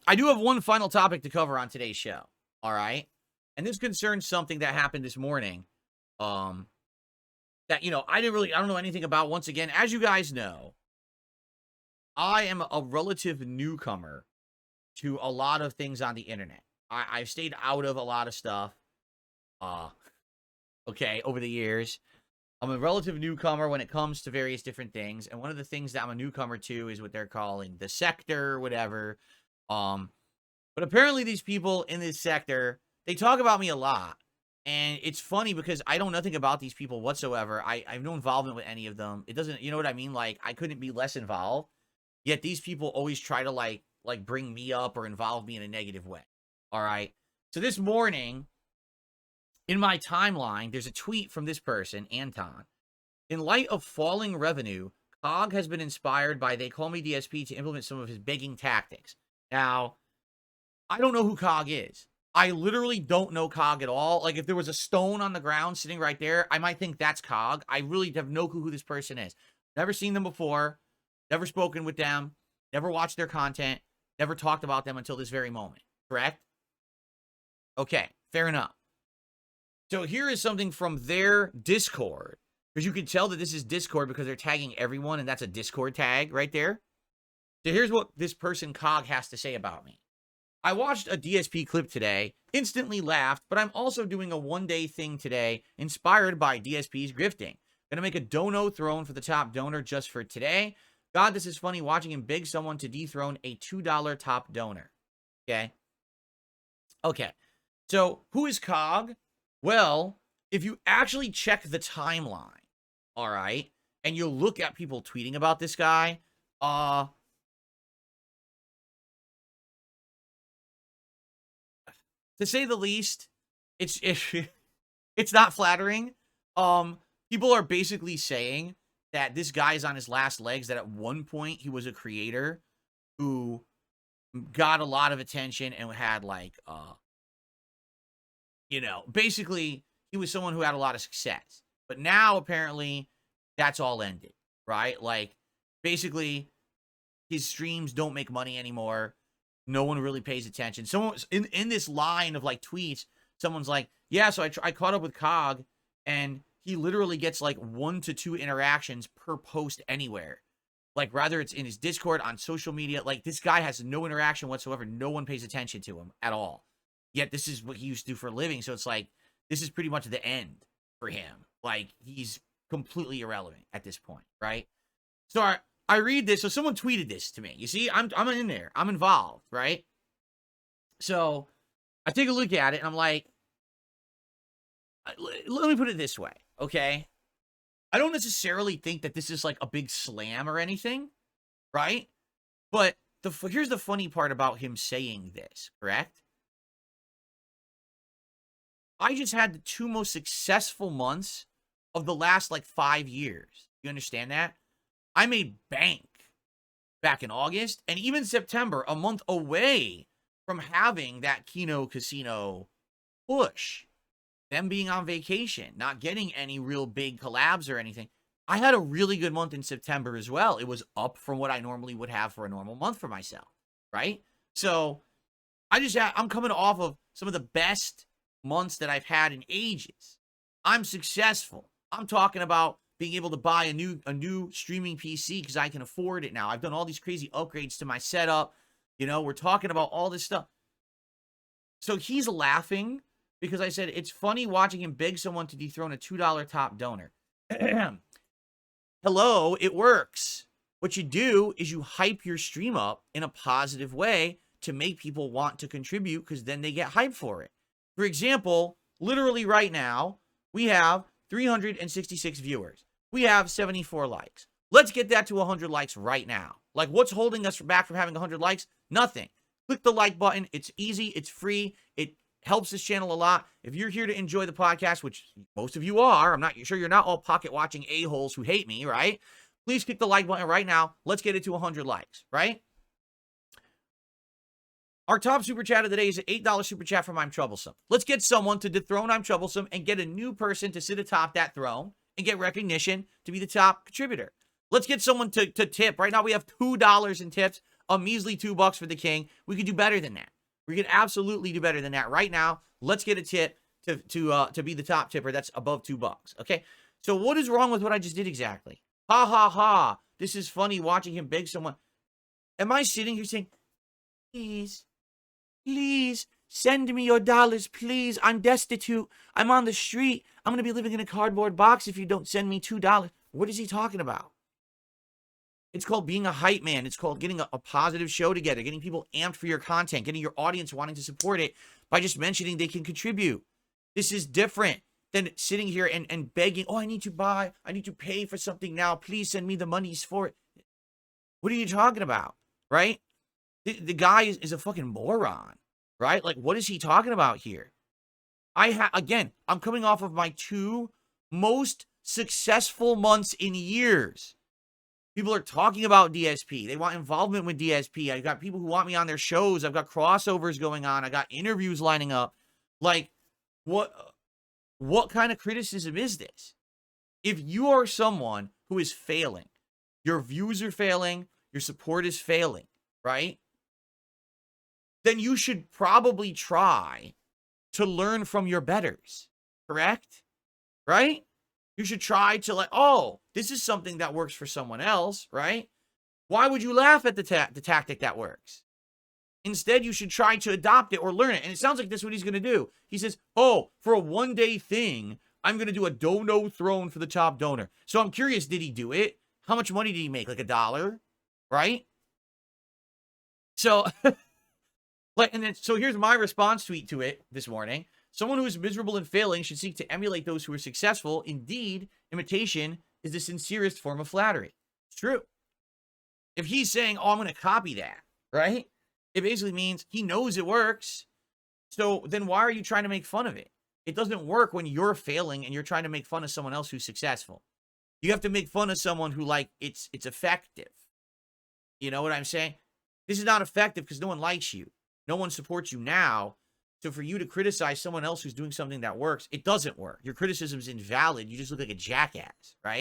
I do have one final topic to cover on today's show. All right. And this concerns something that happened this morning. That, I don't know anything about. Once again, as you guys know, I am a relative newcomer to a lot of things on the internet. I've stayed out of a lot of stuff. Okay, over the years. I'm a relative newcomer when it comes to various different things. And one of the things that I'm a newcomer to is what they're calling the sector, whatever. But apparently these people in this sector, they talk about me a lot. And it's funny because I know nothing about these people whatsoever. I have no involvement with any of them. It doesn't, you know what I mean? Like, I couldn't be less involved. Yet these people always try to like bring me up or involve me in a negative way. All right. So this morning, in my timeline, there's a tweet from this person, Anton. In light of falling revenue, COG has been inspired by They Call Me DSP to implement some of his begging tactics. Now, I don't know who COG is. I literally don't know COG at all. Like, if there was a stone on the ground sitting right there, I might think that's COG. I really have no clue who this person is. Never seen them before. Never spoken with them. Never watched their content. Never talked about them until this very moment. Correct? Okay, fair enough. So here is something from their Discord. Because you can tell that this is Discord because they're tagging everyone, and that's a Discord tag right there. So here's what this person, COG, has to say about me. I watched a DSP clip today, instantly laughed, but I'm also doing a one-day thing today inspired by DSP's grifting. Gonna make a dono throne for the top donor just for today. God, this is funny watching him beg someone to dethrone a $2 top donor. Okay. So who is COG? Well, if you actually check the timeline, all right, and you look at people tweeting about this guy, to say the least, it's not flattering. People are basically saying that this guy's on his last legs, that at one point he was a creator who got a lot of attention and had like, basically he was someone who had a lot of success. But now apparently that's all ended, right? Like, basically his streams don't make money anymore. No one really pays attention. Someone in this line of like tweets, someone's like, yeah, so I caught up with COG, and he literally gets like 1 to 2 interactions per post anywhere. Like, rather it's in his Discord, on social media. Like, this guy has no interaction whatsoever. No one pays attention to him at all. Yet this is what he used to do for a living. So it's like, this is pretty much the end for him. Like, he's completely irrelevant at this point, right? So I read this. So someone tweeted this to me. You see, I'm in there. I'm involved, right? So I take a look at it, and I'm like, let me put it this way, okay? I don't necessarily think that this is like a big slam or anything, right? But here's the funny part about him saying this, correct? I just had the 2 most successful months of the last like 5 years. You understand that? I made bank back in August, and even September, a month away from having that Kino Casino push. Them being on vacation, not getting any real big collabs or anything. I had a really good month in September as well. It was up from what I normally would have for a normal month for myself, right? So I'm coming off of some of the best months that I've had in ages. I'm successful. I'm talking about being able to buy a new streaming PC because I can afford it now. I've done all these crazy upgrades to my setup. We're talking about all this stuff. So he's laughing because I said, it's funny watching him beg someone to dethrone a $2 top donor. Hello, it works. What you do is you hype your stream up in a positive way to make people want to contribute, because then they get hyped for it. For example, literally right now, we have 366 viewers. We have 74 likes. Let's get that to 100 likes right now. Like, what's holding us back from having 100 likes? Nothing. Click the like button. It's easy. It's free. It helps this channel a lot. If you're here to enjoy the podcast, which most of you are, I'm not sure you're not all pocket watching a-holes who hate me, right? Please click the like button right now. Let's get it to 100 likes, right? Our top super chat of the day is an $8 super chat from I'm Troublesome. Let's get someone to dethrone I'm Troublesome and get a new person to sit atop that throne and get recognition to be the top contributor. Let's get someone to tip. Right now we have $2 in tips. a measly $2 for the king. We could do better than that. We could absolutely do better than that. Right now, let's get a tip to be the top tipper. That's above $2. Okay. So what is wrong with what I just did exactly? Ha ha ha. This is funny watching him beg someone. Am I sitting here saying, please, please send me your dollars, please. I'm destitute. I'm on the street. I'm going to be living in a cardboard box if you don't send me $2. What is he talking about? It's called being a hype man. It's called getting a positive show together, getting people amped for your content, getting your audience wanting to support it by just mentioning they can contribute. This is different than sitting here and begging, oh, I need to pay for something now. Please send me the monies for it. What are you talking about, right? The guy is a fucking moron, right? Like, what is he talking about here? Again, I'm coming off of my 2 most successful months in years. People are talking about DSP. They want involvement with DSP. I got people who want me on their shows. I've got crossovers going on. I got interviews lining up. Like, what kind of criticism is this? If you are someone who is failing, your views are failing, your support is failing, right? Then you should probably try to learn from your betters, correct? Right? You should try to like, oh, this is something that works for someone else, right? Why would you laugh at the tactic that works? Instead, you should try to adopt it or learn it. And it sounds like this is what he's going to do. He says, oh, for a one-day thing, I'm going to do a dono throne for the top donor. So I'm curious, did he do it? How much money did he make? Like $1, right? So, so here's my response tweet to it this morning. Someone who is miserable and failing should seek to emulate those who are successful. Indeed, imitation is the sincerest form of flattery. It's true. If he's saying, oh, I'm going to copy that, right? It basically means he knows it works. So then why are you trying to make fun of it? It doesn't work when you're failing and you're trying to make fun of someone else who's successful. You have to make fun of someone who, like, it's effective. You know what I'm saying? This is not effective because no one likes you. No one supports you now. So for you to criticize someone else who's doing something that works, it doesn't work. Your criticism is invalid. You just look like a jackass, right?